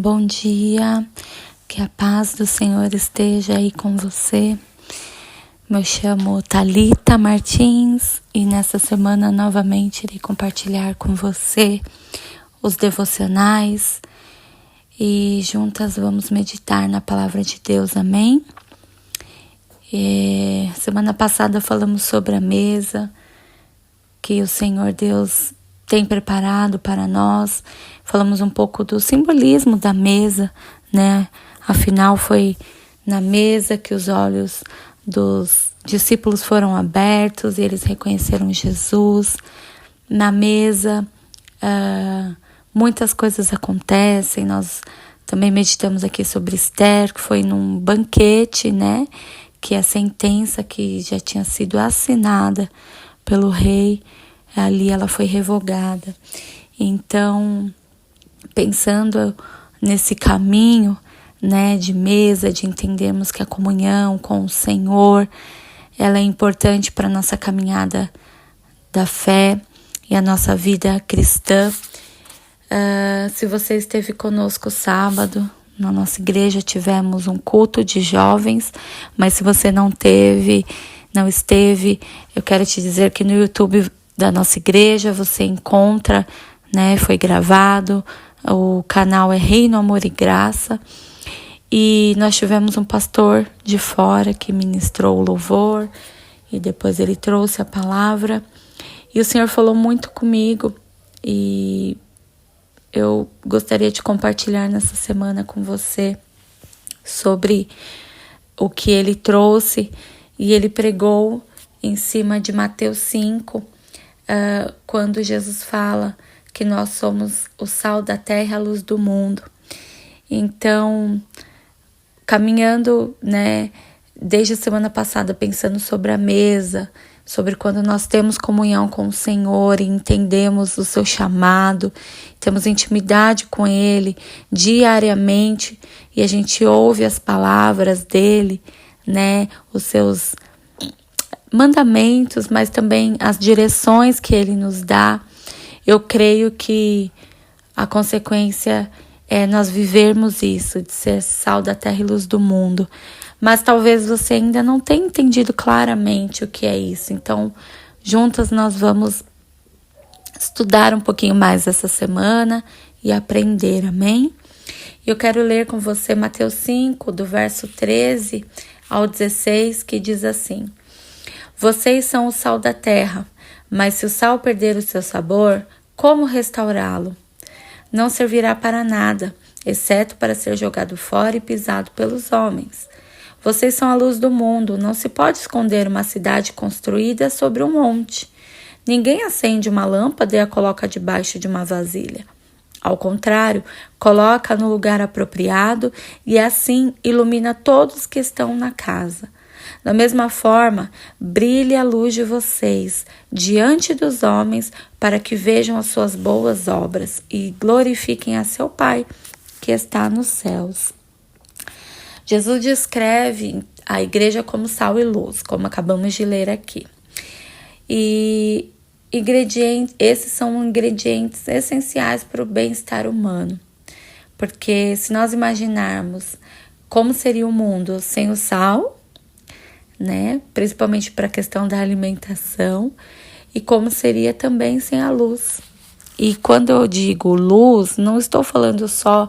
Bom dia, que a paz do Senhor esteja aí com você. Me chamo Thalita Martins e nessa semana novamente irei compartilhar com você os devocionais e juntas vamos meditar na palavra de Deus, amém? Semana passada falamos sobre a mesa que o Senhor Deus tem preparado para nós. Falamos um pouco do simbolismo da mesa, né? Afinal, foi na mesa que os olhos dos discípulos foram abertos e eles reconheceram Jesus. Na mesa, muitas coisas acontecem. Nós também meditamos aqui sobre Esther, que foi num banquete, né? Que a sentença que já tinha sido assinada pelo rei, ali ela foi revogada. Então, pensando nesse caminho, né, de mesa, de entendermos que a comunhão com o Senhor, ela é importante para a nossa caminhada da fé e a nossa vida cristã. Se você esteve conosco sábado, na nossa igreja tivemos um culto de jovens, mas se você não esteve, eu quero te dizer que no YouTube da nossa igreja você encontra, né, foi gravado, o canal é Reino, Amor e Graça, e nós tivemos um pastor de fora que ministrou o louvor, e depois ele trouxe a palavra, e o Senhor falou muito comigo, e eu gostaria de compartilhar nessa semana com você sobre o que ele trouxe, e ele pregou em cima de Mateus 5, quando Jesus fala que nós somos o sal da terra, a luz do mundo. Então, caminhando, né, desde a semana passada, pensando sobre a mesa, sobre quando nós temos comunhão com o Senhor e entendemos o seu chamado, temos intimidade com Ele diariamente e a gente ouve as palavras dEle, né, os seus mandamentos, mas também as direções que Ele nos dá. Eu creio que a consequência é nós vivermos isso, de ser sal da terra e luz do mundo. Mas talvez você ainda não tenha entendido claramente o que é isso. Então, juntas nós vamos estudar um pouquinho mais essa semana e aprender, amém? Eu quero ler com você Mateus 5, do verso 13 ao 16, que diz assim: Vocês são o sal da terra, mas se o sal perder o seu sabor, como restaurá-lo? Não servirá para nada, exceto para ser jogado fora e pisado pelos homens. Vocês são a luz do mundo, não se pode esconder uma cidade construída sobre um monte. Ninguém acende uma lâmpada e a coloca debaixo de uma vasilha. Ao contrário, coloca no lugar apropriado e assim ilumina todos que estão na casa. Da mesma forma, brilhe a luz de vocês diante dos homens para que vejam as suas boas obras e glorifiquem a seu Pai que está nos céus. Jesus descreve a igreja como sal e luz, como acabamos de ler aqui. E esses são ingredientes essenciais para o bem-estar humano. Porque se nós imaginarmos como seria o mundo sem o sal, né, principalmente para a questão da alimentação, e como seria também sem a luz. E quando eu digo luz, não estou falando só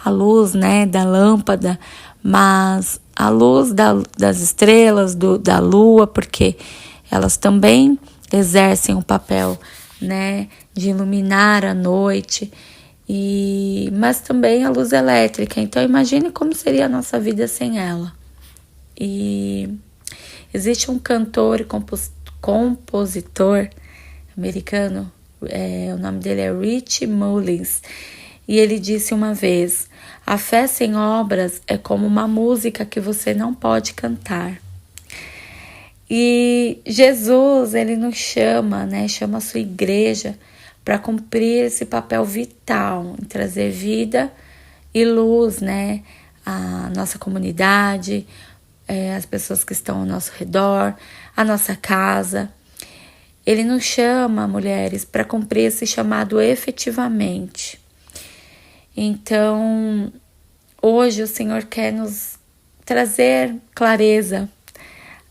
a luz, né, da lâmpada, mas a luz das estrelas, da lua, porque elas também exercem um papel, né, de iluminar a noite, mas também a luz elétrica. Então imagine como seria a nossa vida sem ela. E existe um cantor e compositor americano, o nome dele é Rich Mullins, e ele disse uma vez: a fé sem obras é como uma música que você não pode cantar. E Jesus, ele nos chama, né, chama a sua igreja para cumprir esse papel vital em trazer vida e luz, né, à nossa comunidade, as pessoas que estão ao nosso redor, a nossa casa. Ele nos chama, mulheres, para cumprir esse chamado efetivamente. Então, hoje o Senhor quer nos trazer clareza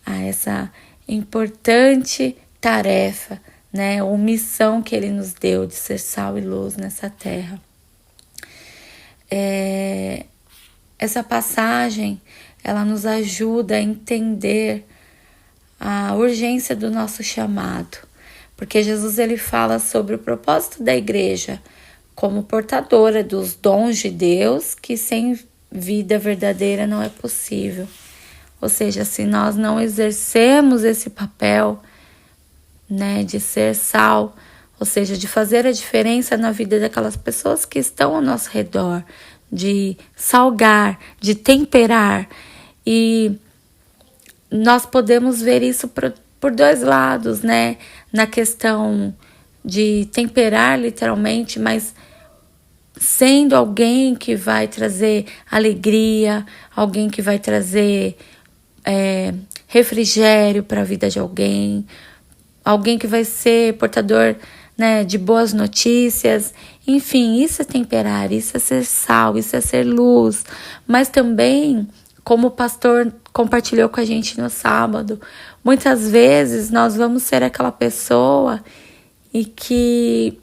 a essa importante tarefa, né, ou missão que Ele nos deu de ser sal e luz nessa terra. Essa passagem, ela nos ajuda a entender a urgência do nosso chamado, porque Jesus ele fala sobre o propósito da igreja como portadora dos dons de Deus, que sem vida verdadeira não é possível. Ou seja, se nós não exercemos esse papel, né, de ser sal, ou seja, de fazer a diferença na vida daquelas pessoas que estão ao nosso redor, de salgar, de temperar, e nós podemos ver isso por dois lados, né, na questão de temperar literalmente, mas sendo alguém que vai trazer alegria, alguém que vai trazer refrigério para a vida de alguém que vai ser portador, né, de boas notícias. Enfim, isso é temperar, isso é ser sal, isso é ser luz. Mas também, como o pastor compartilhou com a gente no sábado, muitas vezes nós vamos ser aquela pessoa e que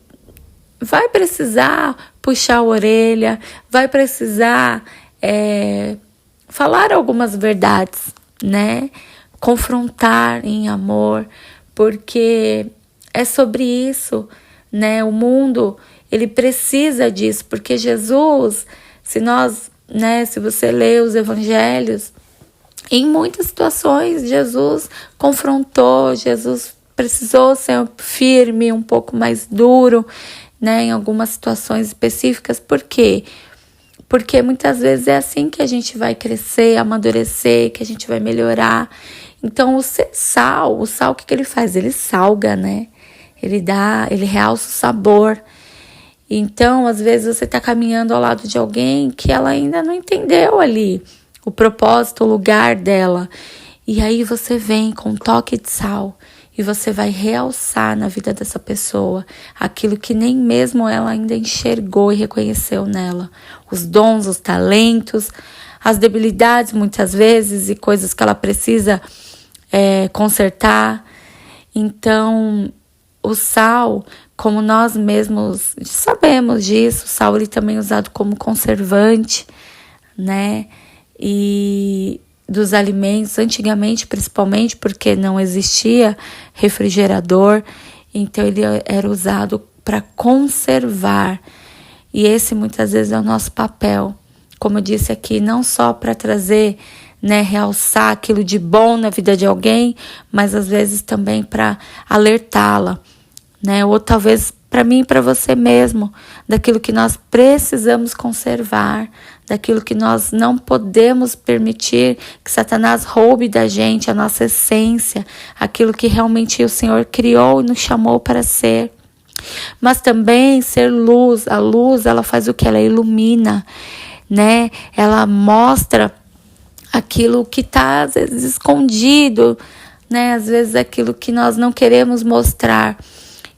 vai precisar puxar a orelha, vai precisar falar algumas verdades, né? Confrontar em amor, porque é sobre isso, né? O mundo, ele precisa disso, porque Jesus, se você lê os evangelhos, em muitas situações Jesus confrontou, Jesus precisou ser firme, um pouco mais duro, né? Em algumas situações específicas. Por quê? Porque muitas vezes é assim que a gente vai crescer, amadurecer, que a gente vai melhorar. Então, o sal, o que ele faz? Ele salga, né? Ele realça o sabor. Então, às vezes você está caminhando ao lado de alguém que ela ainda não entendeu ali o propósito, o lugar dela. E aí você vem com um toque de sal e você vai realçar na vida dessa pessoa aquilo que nem mesmo ela ainda enxergou e reconheceu nela. Os dons, os talentos, as debilidades muitas vezes e coisas que ela precisa consertar. Então, o sal, como nós mesmos sabemos disso, o sal ele também é usado como conservante, né? E dos alimentos, antigamente principalmente porque não existia refrigerador, então ele era usado para conservar. E esse muitas vezes é o nosso papel, como eu disse aqui, não só para trazer, né, realçar aquilo de bom na vida de alguém, mas às vezes também para alertá-la, né, ou talvez para mim e para você mesmo, daquilo que nós precisamos conservar, daquilo que nós não podemos permitir que Satanás roube da gente a nossa essência, aquilo que realmente o Senhor criou e nos chamou para ser. Mas também ser luz, a luz ela faz o que? Ela ilumina, né? Ela mostra aquilo que está às vezes escondido, né? Às vezes aquilo que nós não queremos mostrar.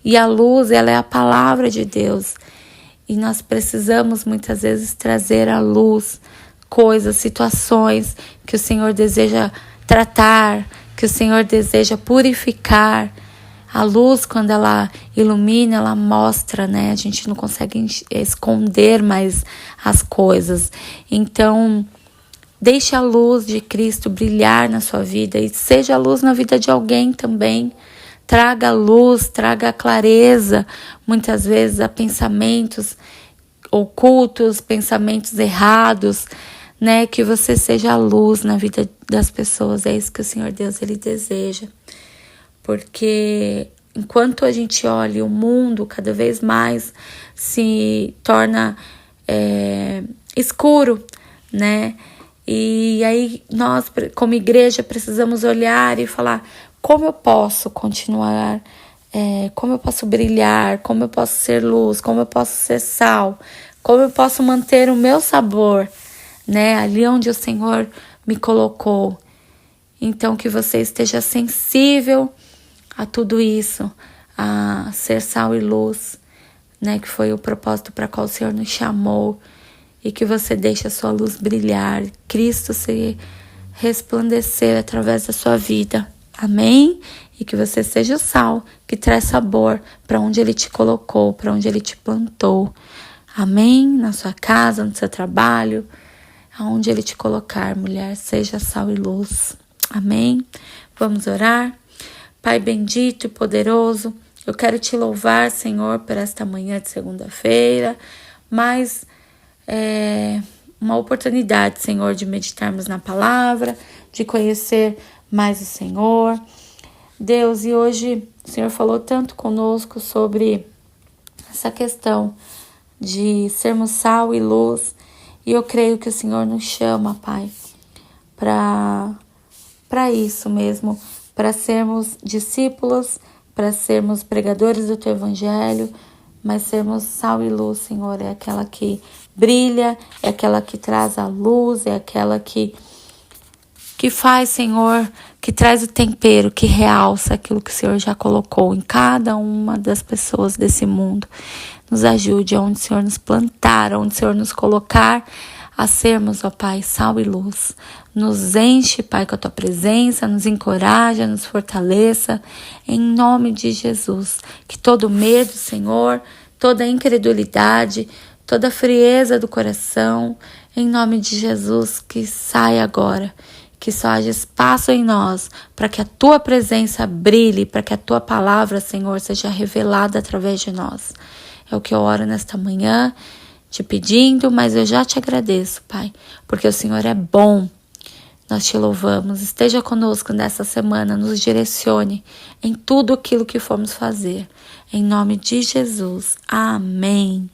E a luz, ela é a palavra de Deus. E nós precisamos muitas vezes trazer à luz coisas, situações que o Senhor deseja tratar, que o Senhor deseja purificar. A luz, quando ela ilumina, ela mostra, né? A gente não consegue esconder mais as coisas. Então, deixe a luz de Cristo brilhar na sua vida e seja a luz na vida de alguém também. Traga luz, traga clareza, muitas vezes a pensamentos ocultos, pensamentos errados, né? Que você seja a luz na vida das pessoas. É isso que o Senhor Deus, Ele deseja. Porque enquanto a gente olha, o mundo cada vez mais se torna escuro, né? E aí nós, como igreja, precisamos olhar e falar: como eu posso continuar, como eu posso brilhar, como eu posso ser luz, como eu posso ser sal, como eu posso manter o meu sabor, né? Ali onde o Senhor me colocou. Então, que você esteja sensível a tudo isso, a ser sal e luz, né, que foi o propósito para qual o Senhor nos chamou, e que você deixe a sua luz brilhar, Cristo se resplandecer através da sua vida. Amém? E que você seja o sal que traz sabor para onde Ele te colocou, para onde Ele te plantou. Amém? Na sua casa, no seu trabalho, aonde Ele te colocar, mulher, seja sal e luz. Amém? Vamos orar? Pai bendito e poderoso, eu quero te louvar, Senhor, por esta manhã de segunda-feira, mas uma oportunidade, Senhor, de meditarmos na palavra, de conhecer mais o Senhor. Deus, e hoje o Senhor falou tanto conosco sobre essa questão de sermos sal e luz, e eu creio que o Senhor nos chama, Pai, para isso mesmo, para sermos discípulos, para sermos pregadores do Teu Evangelho, mas sermos sal e luz, Senhor, é aquela que brilha, é aquela que traz a luz, é aquela que faz, Senhor, que traz o tempero, que realça aquilo que o Senhor já colocou em cada uma das pessoas desse mundo. Nos ajude onde o Senhor nos plantar, onde o Senhor nos colocar, a sermos, ó Pai, sal e luz. Nos enche, Pai, com a Tua presença, nos encoraja, nos fortaleça, em nome de Jesus. Que todo medo, Senhor, toda incredulidade, toda frieza do coração, em nome de Jesus, que saia agora. Que só haja espaço em nós para que a Tua presença brilhe, para que a Tua palavra, Senhor, seja revelada através de nós. É o que eu oro nesta manhã, te pedindo, mas eu já te agradeço, Pai, porque o Senhor é bom. Nós te louvamos. Esteja conosco nessa semana, nos direcione em tudo aquilo que formos fazer. Em nome de Jesus. Amém.